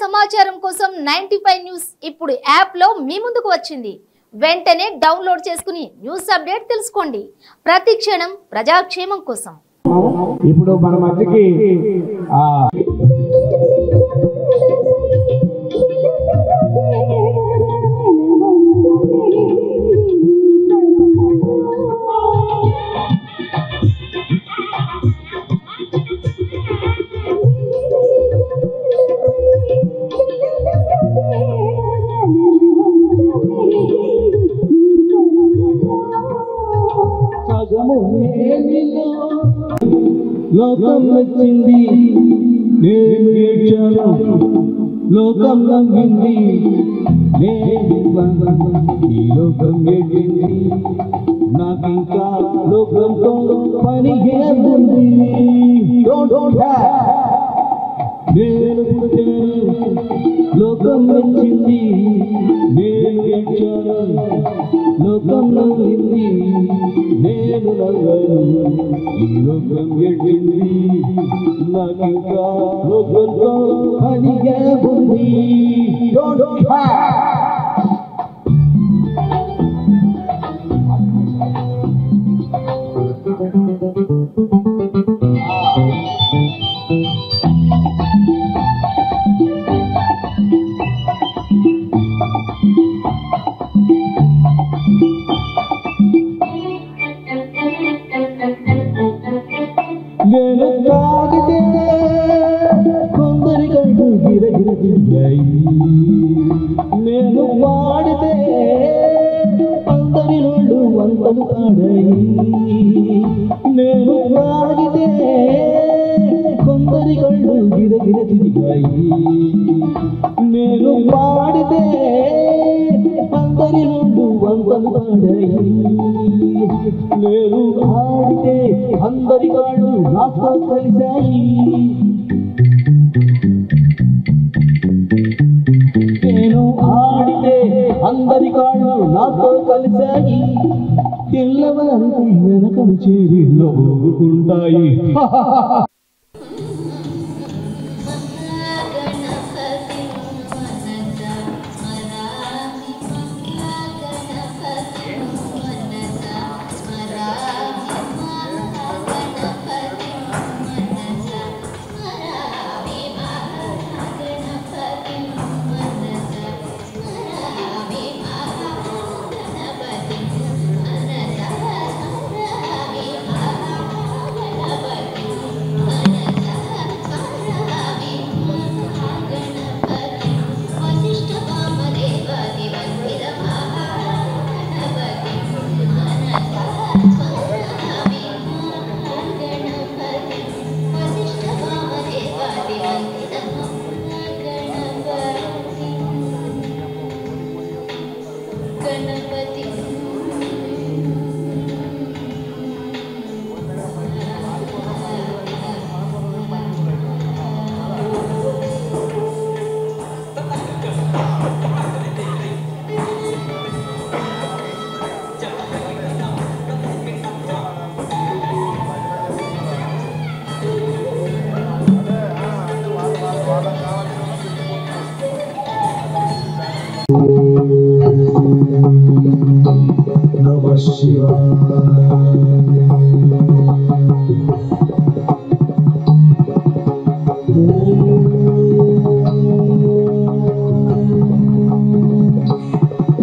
సమాచారం కోసం 95 న్యూస్ ఇప్పుడు యాప్ లో మీ ముందుకు వచ్చింది. వెంటనే డౌన్లోడ్ చేసుకుని న్యూస్ అప్డేట్ తెలుసుకోండి. ప్రతి క్షణం ప్రజాక్షేమం కోసం. ఇప్పుడు మన మధ్యకి లోకం నచ్చింది, నేను ఏడ్చాను. లోకం నవ్వింది, నేను ఈ లోకం ఏడ్చింది. నాకింకా లోకంతో పని ఏముంది? నేను పుట్టాను, లోకం నచ్చింది, నేను ఏడ్చాను. లోకం నవ్వింది, నేను నవ్వాను. ఈ లోకం ఏడ్చింది, నాకింకా లోకంతో పని ఏముంది? నేను తాగితే కొందరి కళ్ళు గిరగిర తిరిగాయి. నేను పాడితే అందరి నోళ్ళు వంతలు ఆడాయి. నేను తాగితే కొందరి కళ్ళు గిరగిర తిరిగాయి. నేను పాడితే అందరి నోళ్ళు వంతలు ఆడాయి. నేను ఆడితే అందరి కాళ్ళు నాతో కలిశాయి. నేను ఆడితే అందరి కాళ్ళు నాతో కలిశాయి. తెల్లవారితే వెనకను చేరి నవ్వుకుంటాయి. Namah Shivaya.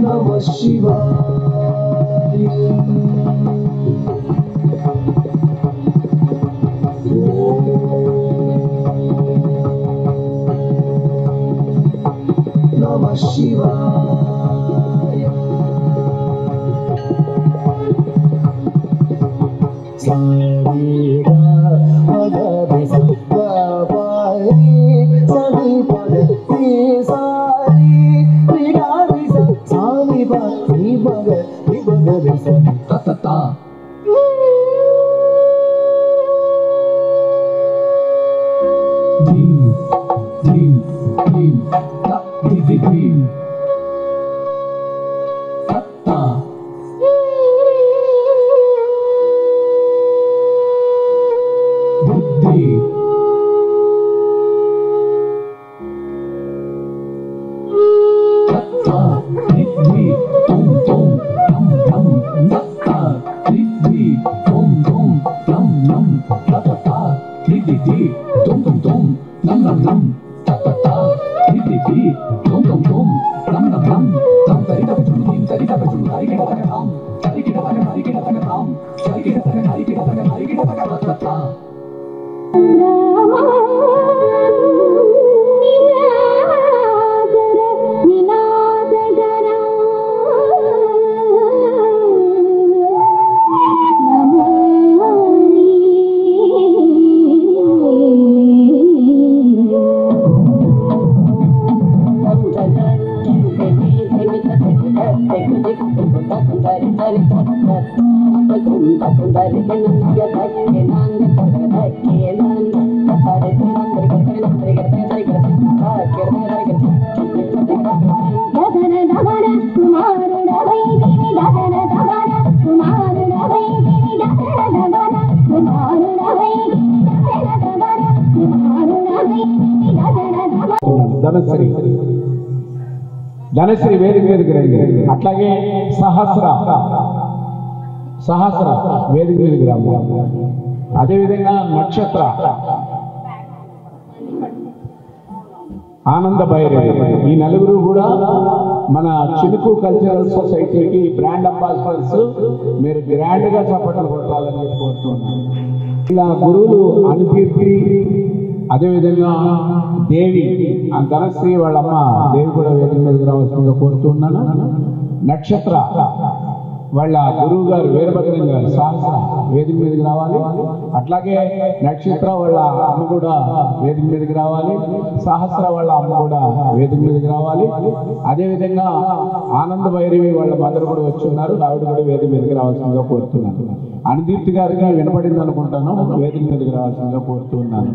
Namah Shivaya. Namah Shivaya. tum tum nam nam ta ta ta ti ti ti tum tum tum nam nam nam ta ta ta ti ti ti tum tum tum nam nam nam tam tari ta chulu tim tari ta chulu hari ke ta tam tari ke ta tam tari ke ta tam tari ke ta hari ke ta hari ke ta ta ta Dhanashree వేదిక మీదకి రండి. అట్లాగే సహస్ర వేదిక మీదకి రాము. అదేవిధంగా నక్షత్ర, ఆనంద భైరవి, ఈ నలుగురు కూడా మన చినుకు కల్చరల్ సొసైటీకి బ్రాండ్ అంబాసిడర్స్. మీరు గ్రాండ్ గా చప్పట్లు కొట్టాలని చెప్పి కోరుతున్నాను. ఇలా గురువులు అనుకీర్తి, అదేవిధంగా దేవి, ధనశ్రీ వాళ్ళమ్మ దేవి కూడా వేదిక మీదకి రావాల్సిందిగా కోరుతున్నాను. నక్షత్ర వాళ్ళ గురువు గారు వీరభద్రం గారు సహస్ర వేదిక మీదకి రావాలి. అట్లాగే నక్షత్ర వాళ్ళ అమ్మ కూడా వేదిక మీదకి రావాలి. సహస్ర వాళ్ళ అమ్మ కూడా వేదిక మీదకి రావాలి. అదేవిధంగా ఆనంద భైరవి వాళ్ళ మదర్ కూడా వచ్చి ఉన్నారు. ఆవిడ కూడా వేదిక మీదకి రావాల్సిందిగా కోరుతున్నాను. అనుదీప్తి గారికి వినపడింది అనుకుంటాను, వేదిక మీదకి రావాల్సిందిగా కోరుతున్నాను.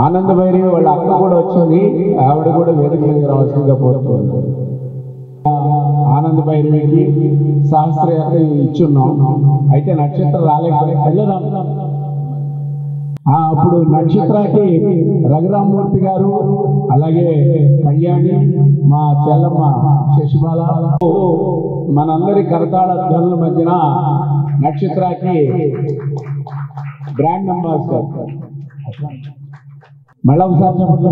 ఆనంద భైరవి వాళ్ళ అక్క కూడా వచ్చింది, ఆవిడ కూడా వేదిక మీదకి రావాల్సిందిగా కోరుతున్నారు. ఆనంద భైరవికి సహస్ర ఇచ్చున్నాం, అయితే నక్షత్రం రాలేకపోయింది. అప్పుడు నక్షత్రకి రఘురామమూర్తి గారు, అలాగే కళ్యాణి, మా చెల్లమ్మ శశిబాల, మనందరి కరతాళ ధ్వనుల మధ్యన నక్షత్రకి బ్రాండ్ అంబాసిడర్. మళ్ళా ఒకసారి చెప్పండి.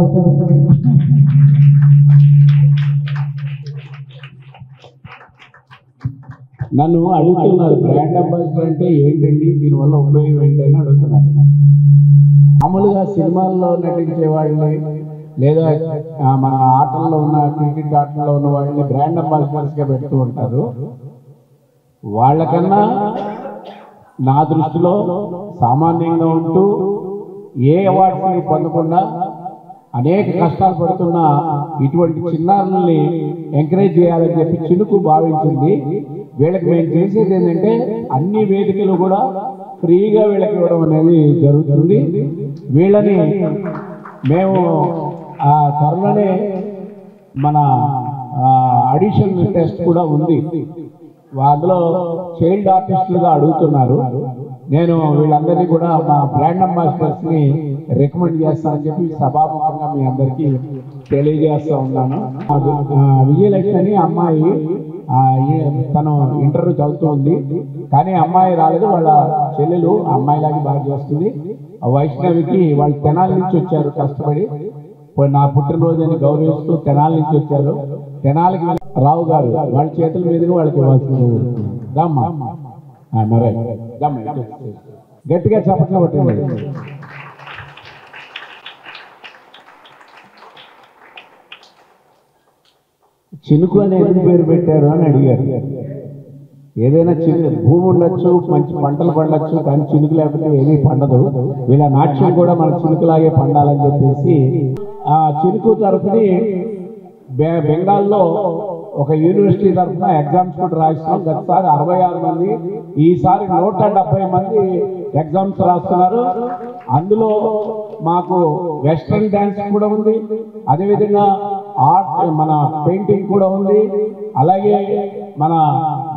నన్ను అడుగుతున్నారు బ్రాండ్ అంబాసిడర్ అంటే ఏంటండి, దీనివల్ల ఉపయోగం ఏంటని అడుగుతున్నారు. మామూలుగా సినిమాల్లో నటించే వాళ్ళని లేదా మన ఆటల్లో ఉన్న క్రికెట్ ఆటల్లో ఉన్న వాళ్ళని బ్రాండ్ అంబాసిడర్స్గా పెడుతూ ఉంటారు. వాళ్ళకన్నా నా దృష్టిలో సామాన్యంగా ఉంటూ ఏ అవార్డ్స్ని పొందకుండా అనేక కష్టాలు పడుతున్న ఇటువంటి చిన్నారుల్ని ఎంకరేజ్ చేయాలని చెప్పి చినుకు భావించింది. వీళ్ళకి మేము చేసేది ఏంటంటే అన్ని వేదికలు కూడా ఫ్రీగా వీళ్ళకి ఇవ్వడం అనేది జరుగుతుంది. వీళ్ళని మేము త్వరలోనే మన ఆడిషన్ టెస్ట్ కూడా ఉంది, అందులో చైల్డ్ ఆర్టిస్టులుగా అడుగుతున్నారు. నేను వీళ్ళందరినీ కూడా మా బ్రాండ్ అంబాసిడర్స్ని రికమెండ్ చేస్తానని చెప్పి సభాముఖంగా మీ అందరికీ తెలియజేస్తూ ఉన్నాను. విజయలక్ష్మి అని అమ్మాయి, తను ఇంటర్వ్యూ చదువుతుంది కానీ అమ్మాయి రాలేదు. వాళ్ళ చెల్లెలు అమ్మాయిలాగే బాగా చేస్తుంది. వైష్ణవికి వాళ్ళు తెనాలి నుంచి వచ్చారు కష్టపడి, నా పుట్టినరోజు అని గౌరవిస్తూ తెనాలి నుంచి వచ్చారు. తెనాలికి రావు గారు వాళ్ళ చేతుల మీదుగా వాళ్ళకి ఇవ్వాల్సింది. దమ్మా మరే గట్టిగా చెప్పట్లు కొట్టండి. చినుకు అని ఎందుకు పేరు పెట్టారు అని అడిగారు. ఏదైనా భూమి ఉండొచ్చు, మంచి పంటలు పండొచ్చు, కానీ చినుకు లేకపోతే ఏమీ పండదు. వీళ్ళ నాట్యం కూడా మన చినుకులాగే పండాలని చెప్పేసి ఆ చినుకు తరపుని బెంగాల్లో ఒక యూనివర్సిటీ తరఫున ఎగ్జామ్స్ కూడా రాస్తున్నాం. గతసారి 66 మంది, ఈసారి 170 మంది ఎగ్జామ్స్ రాస్తున్నారు. అందులో మాకు వెస్ట్రన్ డ్యాన్స్ కూడా ఉంది, అదేవిధంగా ఆర్ట్ మన పెయింటింగ్ కూడా ఉంది, అలాగే మన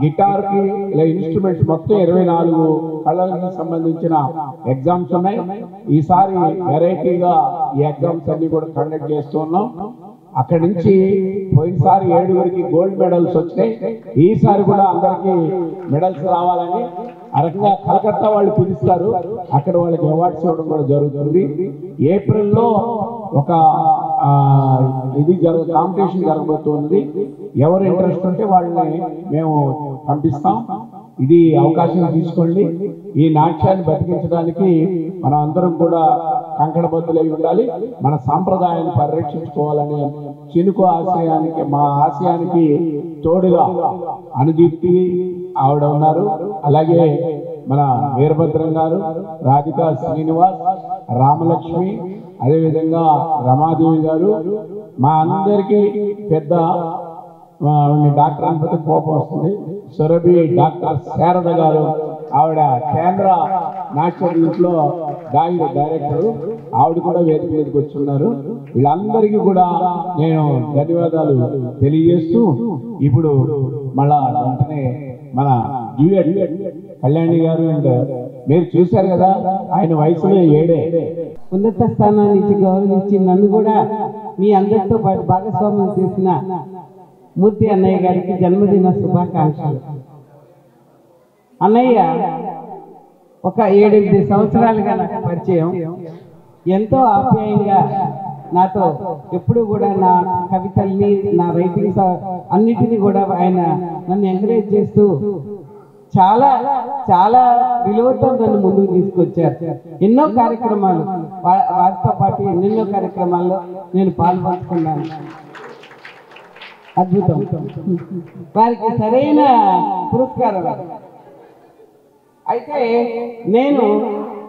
గిటార్కి ఇలా ఇన్స్ట్రుమెంట్స్ మొత్తం 24 కళలకు సంబంధించిన ఎగ్జామ్స్ ఉన్నాయి. ఈసారి వెరైటీగా ఈ ఎగ్జామ్స్ అన్ని కూడా కండక్ట్ చేస్తున్నాం. అక్కడి నుంచి పోయినసారి 7గురికి గోల్డ్ మెడల్స్ వచ్చినాయి. ఈసారి కూడా అందరికీ మెడల్స్ రావాలని ఆ రకంగా కలకత్తా వాళ్ళు పిలుస్తారు, అక్కడ వాళ్ళకి అవార్డ్స్ ఇవ్వడం కూడా జరుగుతుంది. ఏప్రిల్లో ఒక కాంపిటీషన్ జరగబోతుంది. ఎవరు ఇంట్రెస్ట్ ఉంటే వాళ్ళని మేము పంపిస్తాం. ఇది అవకాశం తీసుకోండి. ఈ నాట్యాన్ని బతికించడానికి మనం అందరం కూడా కంకణబద్దులై ఉండాలి. మన సాంప్రదాయాన్ని పరిరక్షించుకోవాలనే చినుకు ఆశయానికి, మా ఆశయానికి తోడుగా అనుదీప్తి ఆవిడ ఉన్నారు. అలాగే మన వీరభద్రం గారు, రాధికా శ్రీనివాస్, రామలక్ష్మి, అదేవిధంగా రమాదేవి గారు, మా అందరికీ పెద్ద డాక్టర్ అనిపోతే కోపం వస్తుంది, సురభి డాక్టర్ శారద గారు, ఆవిడ కేంద్ర నాట్య దీంట్లో డైరెక్టర్, ఆవిడ కూడా వేదిక మీదకి వచ్చున్నారు. వీళ్ళందరికీ కూడా నేను ధన్యవాదాలు తెలియజేస్తూ ఇప్పుడు మళ్ళా వెంటనే మన డ్యూయట్ కళ్యాణి గారు, అండ్ మీరు చూశారు కదా ఆయన వయసులో 7 ఉన్నత స్థానాన్ని ఇచ్చి గౌరవించి నన్ను కూడా మీ అందరితో పాటు భాగస్వామ్యం చేసిన మూర్తి అన్నయ్య గారికి జన్మదిన శుభాకాంక్షలు. అన్నయ్య ఒక 7-8 సంవత్సరాలుగా నాకు పరిచయం. ఎంతో ఆప్యాయంగా నాతో ఎప్పుడు కూడా నా కవితల్ని, నా రైటింగ్స్ అన్నిటినీ కూడా ఆయన నన్ను ఎంకరేజ్ చేస్తూ చాలా చాలా విలువతో నన్ను ముందుకు తీసుకొచ్చారు. ఎన్నో కార్యక్రమాలు వారితో పాటు ఎన్నెన్నో కార్యక్రమాల్లో నేను పాల్పంచుకున్నాను. అద్భుతం. వారికి సరైన పురస్కారం. అయితే నేను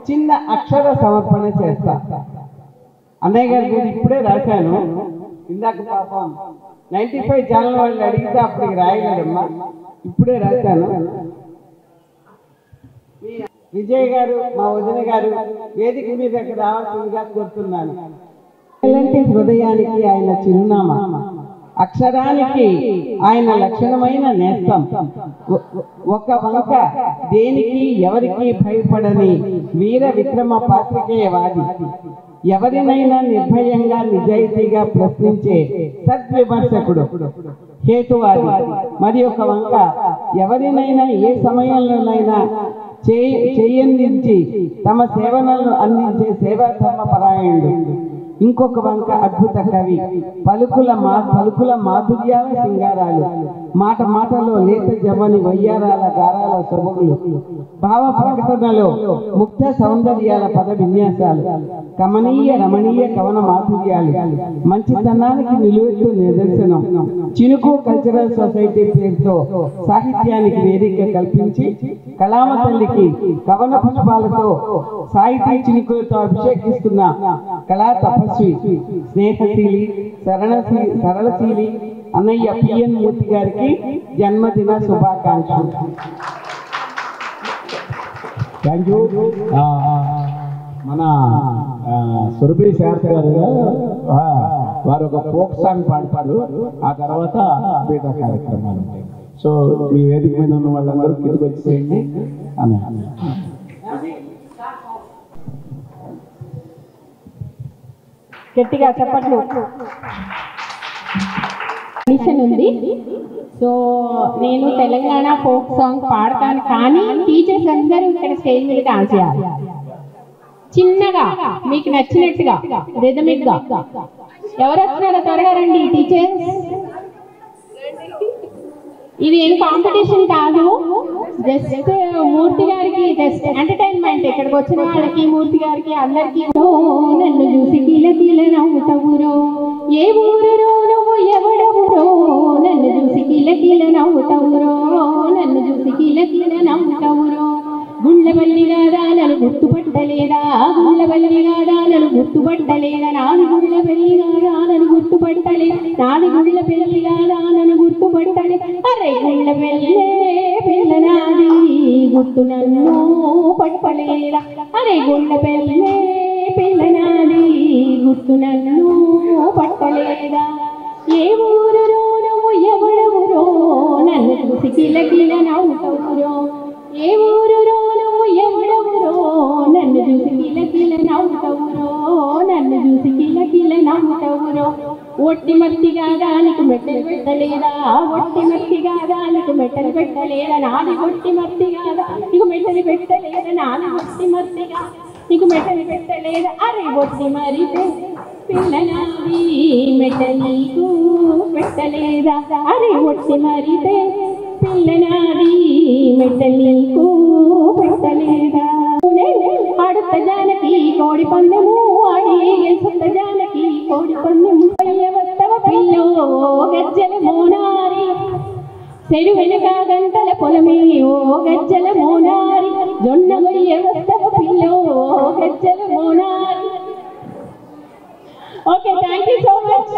చిన్న అక్షర సమర్పణ చేస్తా. అన్నయ్య గారి గురించి ఇప్పుడే రాశాను. ఇందాక పాపం 95 ఛానల్ వాళ్ళు అడిగితే అప్పటికి రాయలేదమ్మా, ఇప్పుడే రాశాను. విజయ్ గారు, మా వదిన గారు వేదిక మీద రావాల్సిందిగా కోరుతున్నాను. హృదయానికి ఆయన చిరునామా, అక్షరానికి ఆయన లక్షణమైన నేస్తం, ఒక వంక దేనికి ఎవరికి భయపడని వీర విక్రమ పాత్రికేయవాది, ఎవరినైనా నిర్భయంగా నిజాయితీగా ప్రశ్నించే సద్విమర్శకుడు, హేతువాది, మరి ఒక వంక ఎవరినైనా ఏ సమయంలోనైనా చేయందించి తమ సేవలను అందించే సేవా ధర్మపరాయణుడు, ఇంకొక వంక అద్భుత కవి, పలుకుల మాధుర్యాల సింగారాలు, మాట మాటలో లేత జమని వయ్యారాల గారాల సొబగులు, భావ ప్రకటనలో ముక్త సౌందర్యాల పద విన్యాసాలు, కమనీయ రమణీయ కవన మాధుర్యాలు, మంచితనానికి నిలువెత్తు నిదర్శనం, చినుకు కల్చరల్ సొసైటీ పేరుతో సాహిత్యానికి వేదిక కల్పించి కళామ తల్లికి కవన పుష్పాలతో సాహితీ చినుకులతో అభిషేకిస్తున్న కళా తపస్వి, స్నేహశీలి, సరళశీలి అన్నయ్య పిఎన్ మూర్తి గారికి జన్మదిన శుభాకాంక్షలు. Thank you. మన సురభి శారద గారు వారు ఒక ఫోక్ సాంగ్ పాడతారు, ఆ తర్వాత మిగతా కార్యక్రమాలు ఉంటాయి. సో మీ వేదిక మీద ఉన్న వాళ్ళందరూ కిందకి వచ్చేయండి అని. గట్టిగా చెప్పట్లు ఉంది. సో నేను తెలంగాణ ఫోక్ సాంగ్ పాడతాను, కానీ టీచర్స్ అందరూ ఇక్కడ స్టేజ్ మీద డాన్స్ చేయాలి. చిన్నగా మీకు నచ్చినట్టుగా రిథమిక్ గా. ఎవరు వస్తున్నారో త్వరగా రండి టీచర్స్. ఇది ఏం కాంపిటీషన్ కాదు, జస్ట్ మూర్తి గారికి జస్ట్ ఎంటర్టైన్మెంట్. ఇక్కడికి వచ్చిన వాళ్ళకి, మూర్తి గారికి, అందరికి. నన్ను చూసి కిల కిల నవ్వుతవురో, ఏ ఊరిరో నువ్వు ఎవడవురో, నన్ను చూసి కిల కిల నవ్వుతవురో, నన్ను చూసి కిల కిల నవ్వుతవురో. గుండ్లవల్లి గాదా నన్ను గుర్తుపట్టలేదా, గుండ్లవల్లి గాదా నన్ను గుర్తుపట్టలేదా, నాది గుండ్లవల్లి గాదా నన్ను గుర్తుపట్టలే, నాది గుండ్లవల్లి గాదా నన్ను గుర్తుపట్టలే. అరే గుండ్లవల్లే పిల్లనాది గుర్తు నన్ను పట్టలేదా, అరే గుండ్లవల్లే పిల్లనాది గుర్తు నన్ను పట్టలేదా. ఏ ఊరురో నువ్వు ఎవడవురో, నన్ను చూసి కిల కిల నవ్వుతవురో, ఏ ఊరురో నువ్వు ఎవడవురో, నన్ను చూసి కిల కిల నవ్వుతవురో, నన్ను చూసి కిల కిల నవ్వుతవురో. ఒట్టి మట్టిగా దానికి మెట్టలు పెట్టలేదా ఒట్టి మట్టిగా దానికి మెట్టలు పెట్టలేదా నాది ఒట్టి మట్టిగా నీకు మెట్టలు పెట్టలేదా నాది ఒట్టి మట్టిగా నీకు మెట్టలు పెట్టలేదా అరే ఒట్టి మరితే పిల్లనాది మెట్ట నీకు పెట్టలేదా అరే ఒట్టి మరితే పిల్లనాది మెట్ట నీకు పెట్టలేదా ఆడుత జానకి కోడి పందెము ఆడి గెలుసుత జానకి కోడి పందెము వస్తవ పిల్లో గజ్జల మోనారి చెడు వెనుక గంటల పొలమే ఓ గజ్జల మోనారి జొన్న గొయ్య వస్తవ పిల్లో గజ్జల మోనారి. Okay, thank you so much.